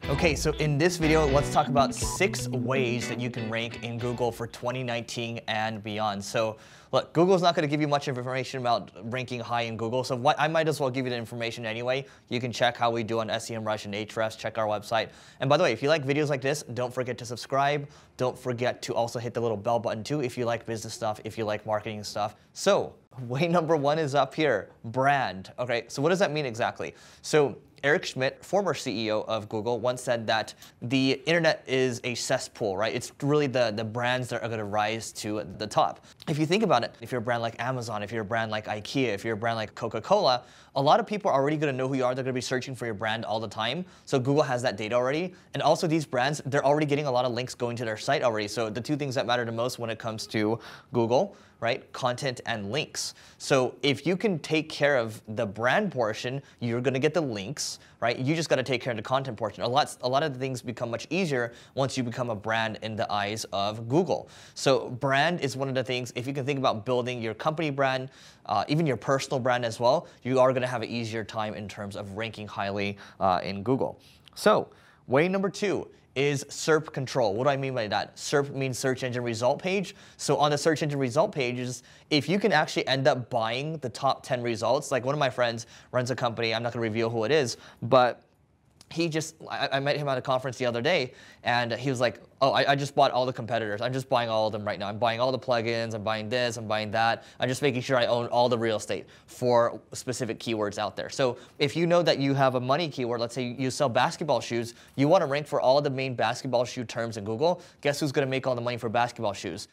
Okay, so in this video, let's talk about 6 ways that you can rank in Google for 2019 and beyond. So look, Google's not going to give you much information about ranking high in Google, so I might as well give you the information anyway. You can check how we do on SEMrush and Ahrefs, check our website. And by the way, if you like videos like this, don't forget to subscribe. Don't forget to also hit the little bell button too if you like business stuff, if you like marketing stuff. So way number 1 is up here, brand. Okay, so what does that mean exactly? So Eric Siu, former CEO of Google, once said that the internet is a cesspool, right? It's really the brands that are going to rise to the top. If you think about it, if you're a brand like Amazon, if you're a brand like IKEA, if you're a brand like Coca-Cola, a lot of people are already going to know who you are. They're going to be searching for your brand all the time. So Google has that data already. And also these brands, they're already getting a lot of links going to their site already. So the 2 things that matter the most when it comes to Google, right? Content and links. So if you can take care of the brand portion, you're going to get the links, right? You just got to take care of the content portion. A lot of the things become much easier once you become a brand in the eyes of Google. So brand is one of the things, if you can think about building your company brand, even your personal brand as well, you are going to have an easier time in terms of ranking highly in Google. So way number 2 is SERP control. What do I mean by that? SERP means search engine result page. So on the search engine result pages, if you can actually end up buying the top 10 results, like one of my friends runs a company, I'm not going to reveal who it is, but I met him at a conference the other day, and he was like, oh, I just bought all the competitors. I'm just buying all of them right now. I'm buying all the plugins. I'm buying this. I'm buying that. I'm just making sure I own all the real estate for specific keywords out there. So if you know that you have a money keyword, let's say you sell basketball shoes, you want to rank for all the main basketball shoe terms in Google. Guess who's going to make all the money for basketball shoes?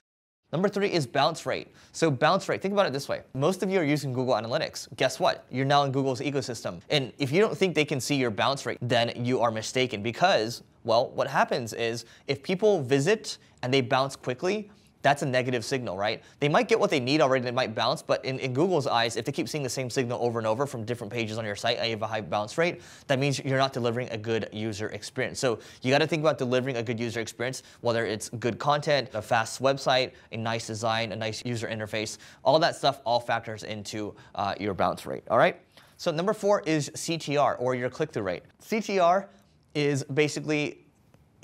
Number 3 is bounce rate. So bounce rate, think about it this way. Most of you are using Google Analytics. Guess what? You're now in Google's ecosystem. And if you don't think they can see your bounce rate, then you are mistaken because, well, what happens is if people visit and they bounce quickly, that's a negative signal, right? They might get what they need already, they might bounce, but in Google's eyes, if they keep seeing the same signal over and over from different pages on your site and you have a high bounce rate, that means you're not delivering a good user experience. So you gotta think about delivering a good user experience, whether it's good content, a fast website, a nice design, a nice user interface, all that stuff all factors into your bounce rate, all right? So number 4 is CTR, or your click-through rate. CTR is basically,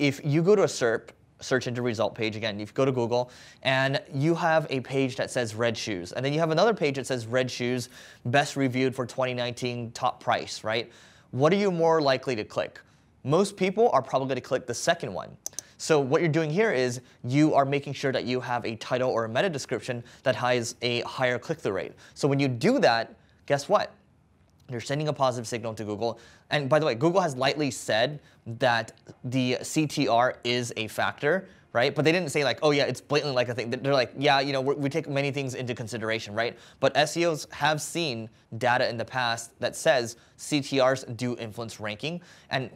if you go to a SERP, search engine result page, again, if you go to Google and you have a page that says red shoes, and then you have another page that says red shoes, best reviewed for 2019, top price, right? What are you more likely to click? Most people are probably going to click the second one. So what you're doing here is you are making sure that you have a title or a meta description that has a higher click-through rate. So when you do that, guess what? You're sending a positive signal to Google. And by the way, Google has lightly said that the CTR is a factor, right? But they didn't say like, oh yeah, it's blatantly like a thing. They're like, yeah, you know, we take many things into consideration, right? But SEOs have seen data in the past that says CTRs do influence ranking. And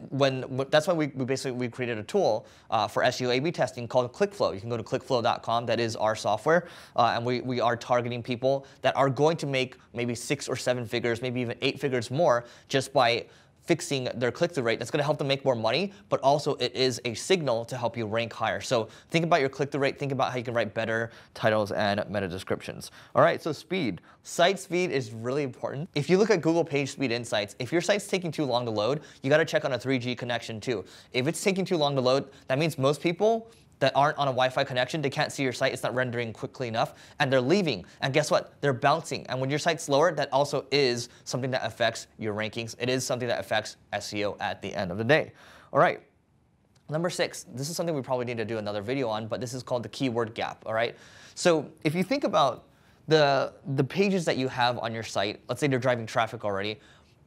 that's why we created a tool for SEO A/B testing called ClickFlow. You can go to clickflow.com. That is our software. And we are targeting people that are going to make maybe 6 or 7 figures, maybe even 8 figures more just by fixing their click-through rate. That's going to help them make more money, but also it is a signal to help you rank higher. So think about your click-through rate. Think about how you can write better titles and meta descriptions. All right, so speed. Site speed is really important. If you look at Google Page Speed Insights, if your site's taking too long to load, you got to check on a 3G connection too. If it's taking too long to load, that means most people that aren't on a Wi-Fi connection, they can't see your site, it's not rendering quickly enough, and they're leaving. And guess what? They're bouncing. And when your site's slower, that also is something that affects your rankings. It is something that affects SEO at the end of the day. All right. Number 6, this is something we probably need to do another video on, but this is called the keyword gap, all right? So if you think about the pages that you have on your site, let's say they're driving traffic already,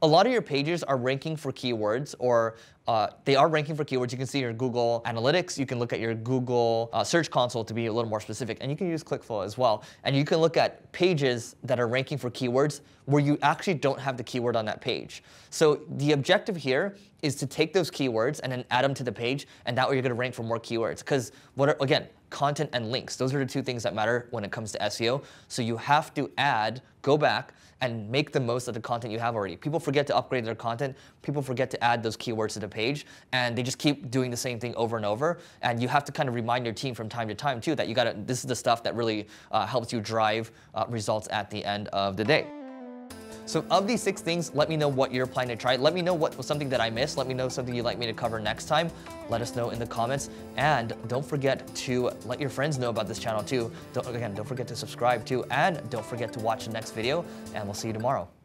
a lot of your pages are ranking for keywords, or they are ranking for keywords. You can see your Google Analytics. You can look at your Google Search Console to be a little more specific. And you can use ClickFlow as well. And you can look at pages that are ranking for keywords where you actually don't have the keyword on that page. So the objective here is to take those keywords and then add them to the page. And that way you're going to rank for more keywords. Because again, content and links. Those are the 2 things that matter when it comes to SEO. So you have to go back and make the most of the content you have already. People forget to upgrade their content. People forget to add those keywords to the page, and they just keep doing the same thing over and over. And you have to kind of remind your team from time to time too that this is the stuff that really helps you drive results at the end of the day. So of these 6 things, let me know what you're planning to try. Let me know what was something that I missed. Let me know something you'd like me to cover next time. Let us know in the comments. And don't forget to let your friends know about this channel too. Don't forget to subscribe too. And don't forget to watch the next video. And we'll see you tomorrow.